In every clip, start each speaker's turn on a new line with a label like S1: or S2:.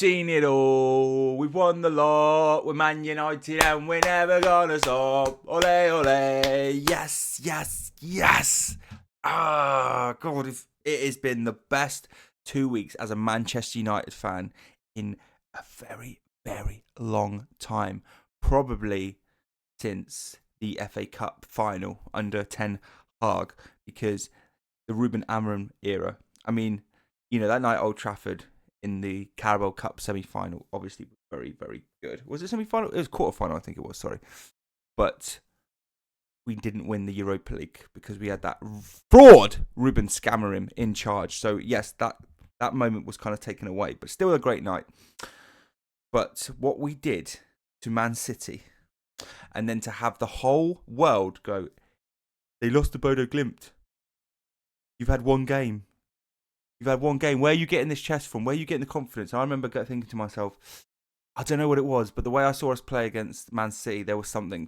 S1: seen it all. We've won the lot. We're Man United and we're never gonna stop. Ole, ole. Yes, yes, yes. Ah, God, it has been the best 2 weeks as a Manchester United fan in a very, very long time. Probably since the FA Cup final under Ten Hag, because the Ruben Amorim era. I mean, you know, that night at Old Trafford in the Carabao Cup semi-final, obviously very, very good. Was it semi-final? It was quarter-final, I think it was, sorry. But we didn't win the Europa League because we had that fraud Ruben Amorim in charge. So, yes, that moment was kind of taken away, but still a great night. But what we did to Man City, and then to have the whole world go, they lost to Bodo Glimt. You've had one game. Where are you getting this chest from? Where are you getting the confidence? And I remember thinking to myself, I don't know what it was, but the way I saw us play against Man City, there was something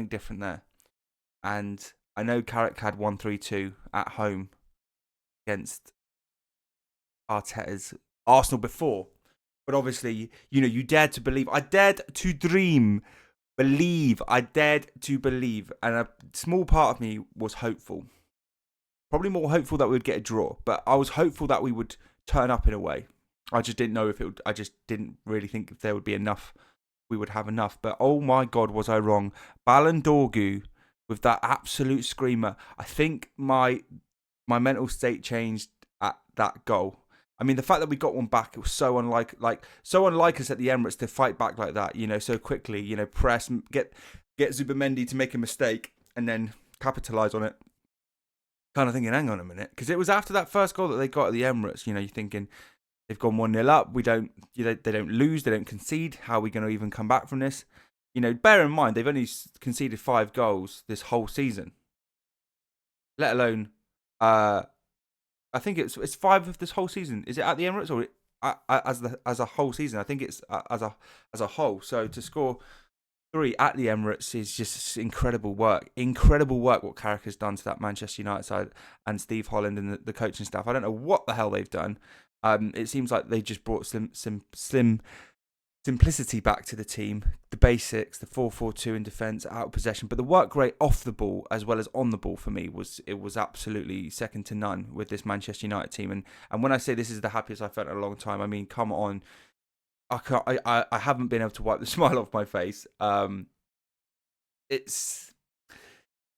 S1: different there. And I know Carrick had 1-3-2 at home against Arteta's Arsenal before. But obviously, you know, you dared to believe. I dared to dream. I dared to believe. And a small part of me was hopeful. Probably more hopeful that we would get a draw, but I was hopeful that we would turn up in a way. I just didn't know if it would. I just didn't really think if there would be enough. We would have enough. But oh my God, was I wrong? Ballon with that absolute screamer. I think my mental state changed at that goal. I mean, the fact that we got one back, it was so unlike us at the Emirates to fight back like that. You know, so quickly. You know, press, get Zubimendi to make a mistake and then capitalise on it. Kind of thinking, hang on a minute, because it was after that first goal that they got at the Emirates. You know, you're thinking they've gone 1-0 up. They don't lose. They don't concede. How are we going to even come back from this? You know, bear in mind they've only conceded 5 goals this whole season. Let alone, I think it's 5 of this whole season. Is it at the Emirates or as a whole season? I think it's as a whole. So to score 3 at the Emirates is just incredible work. Incredible work what Carrick has done to that Manchester United side and Steve Holland and the coaching staff. I don't know what the hell they've done. It seems like they just brought some simplicity back to the team. The basics, the 4-4-2 in defence, out of possession. But the work rate off the ball as well as on the ball for me was absolutely second to none with this Manchester United team. And when I say this is the happiest I've felt in a long time, I mean, come on. I haven't been able to wipe the smile off my face. It's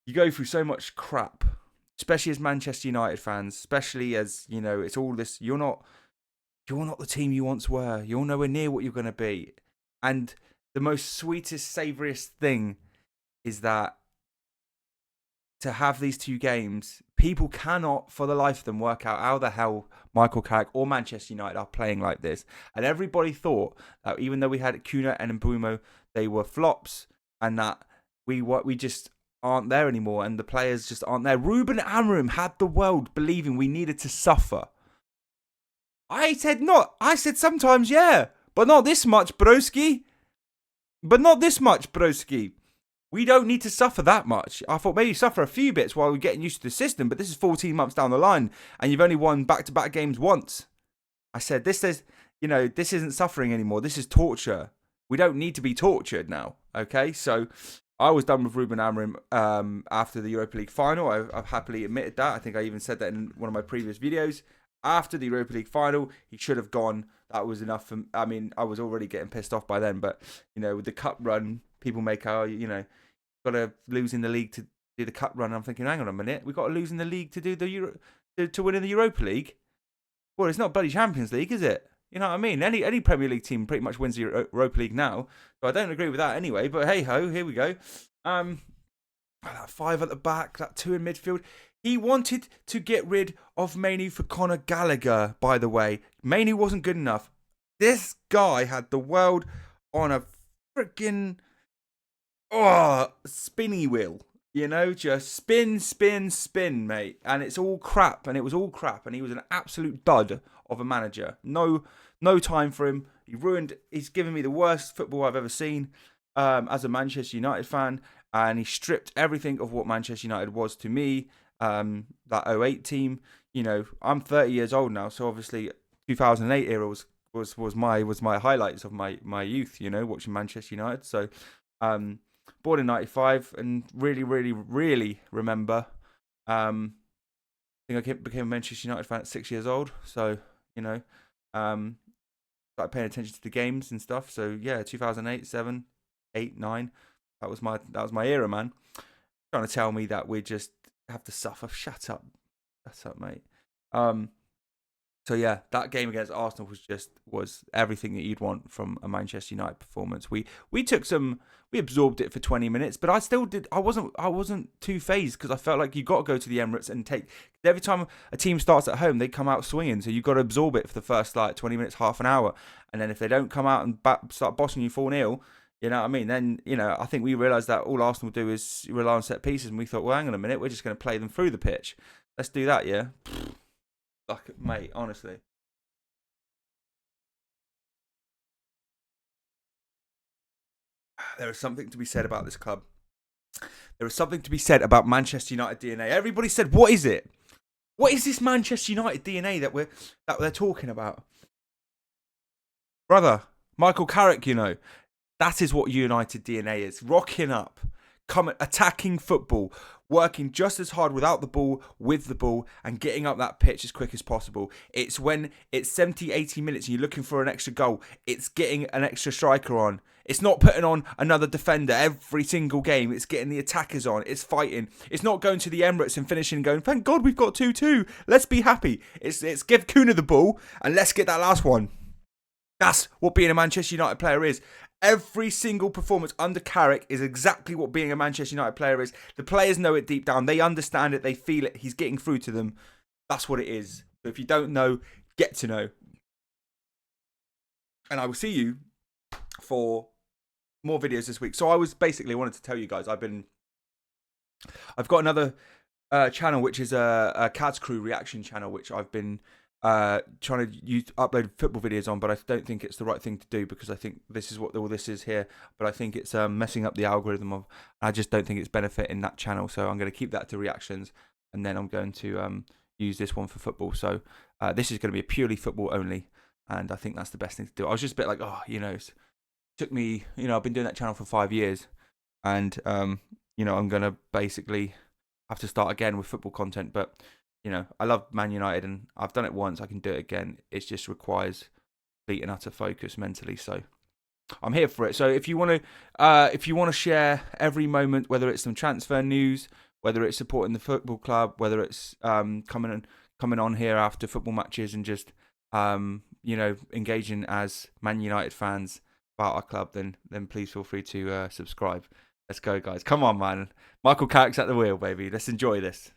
S1: you go through so much crap, especially as Manchester United fans, especially as, you know, it's all this. You're not the team you once were. You're nowhere near what you're going to be. And the most sweetest, savouriest thing is that to have these 2 games, people cannot, for the life of them, work out how the hell Michael Carrick or Manchester United are playing like this. And everybody thought that even though we had Kuna and Mbeumo, they were flops, and that we just aren't there anymore, and the players just aren't there. Ruben Amorim had the world believing we needed to suffer. I said not. I said sometimes, yeah, but not this much, broski. We don't need to suffer that much. I thought maybe suffer a few bits while we're getting used to the system, but this is 14 months down the line, and you've only won back-to-back games once. I said, this isn't suffering anymore. This is torture. We don't need to be tortured now, okay? So I was done with Ruben Amorim after the Europa League final. I've happily admitted that. I think I even said that in one of my previous videos. After the Europa League final, he should have gone. That was enough. I mean, I was already getting pissed off by then, but, you know, with the cup run, people make, got to lose in the league to do the cup run. I'm thinking, hang on a minute, we've got to lose in the league to do to win in the Europa League. Well, it's not bloody Champions League, is it? You know what I mean? Any Premier League team pretty much wins the Europa League now. So I don't agree with that anyway. But hey ho, here we go. That 5 at the back, that 2 in midfield. He wanted to get rid of Mainoo for Conor Gallagher, by the way. Mainoo wasn't good enough. This guy had the world on a freaking spinny wheel. You know, just spin, mate. And it's all crap. And it was all crap. And he was an absolute dud of a manager. No time for him. He's given me the worst football I've ever seen as a Manchester United fan. And he stripped everything of what Manchester United was to me. That 08 team. You know, I'm 30 years old now. So obviously 2008 era was my highlights of my youth. You know, watching Manchester United. So, born in '95, and really remember. I think I became a Manchester United fan at 6 years old. So you know, started paying attention to the games and stuff. So yeah, 2008, 7, 8, 9. That was my era, man. Trying to tell me that we just have to suffer. Shut up, mate. So yeah, that game against Arsenal was everything that you'd want from a Manchester United performance. We absorbed it for 20 minutes, but I wasn't too phased, because I felt like you got to go to the Emirates and take, every time a team starts at home, they come out swinging. So you've got to absorb it for the first 20 minutes, half an hour, and then if they don't come out and start bossing you 4-0, you know what I mean? Then, I think we realised that all Arsenal do is rely on set pieces, and we thought, well, hang on a minute, we're just going to play them through the pitch. Let's do that, yeah. Like, mate, honestly. There is something to be said about this club. There is something to be said about Manchester United DNA. Everybody said, what is it? What is this Manchester United DNA that they're talking about? Brother, Michael Carrick, that is what United DNA is. Rocking up, attacking football, working just as hard without the ball, with the ball, and getting up that pitch as quick as possible. It's when it's 70, 80 minutes and you're looking for an extra goal, it's getting an extra striker on. It's not putting on another defender every single game. It's getting the attackers on. It's fighting. It's not going to the Emirates and finishing and going, thank God we've got 2-2. Let's be happy. It's give Kuna the ball and let's get that last one. That's what being a Manchester United player is. Every single performance under Carrick is exactly what being a Manchester United player is. The players know it deep down. They understand it. They feel it. He's getting through to them. That's what it is. So if you don't know, get to know. And I will see you for more videos this week. So I wanted to tell you guys, I've got another channel, which is a Cats Crew reaction channel, which I've been trying to upload football videos on, but I don't think it's the right thing to do, because I think this is what all this is here, but I think it's messing up the algorithm I just don't think it's benefiting that channel. So I'm going to keep that to reactions, and then I'm going to use this one for football. So this is going to be purely football only, and I think that's the best thing to do. I was just a bit like, it took me, I've been doing that channel for 5 years, and I'm going to basically have to start again with football content. But I love Man United, and I've done it once. I can do it again. It just requires complete and utter focus mentally. So I'm here for it. So if you want to share every moment, whether it's some transfer news, whether it's supporting the football club, whether it's coming on here after football matches and just engaging as Man United fans about our club, then please feel free to subscribe. Let's go, guys. Come on, man. Michael Carrick's at the wheel, baby. Let's enjoy this.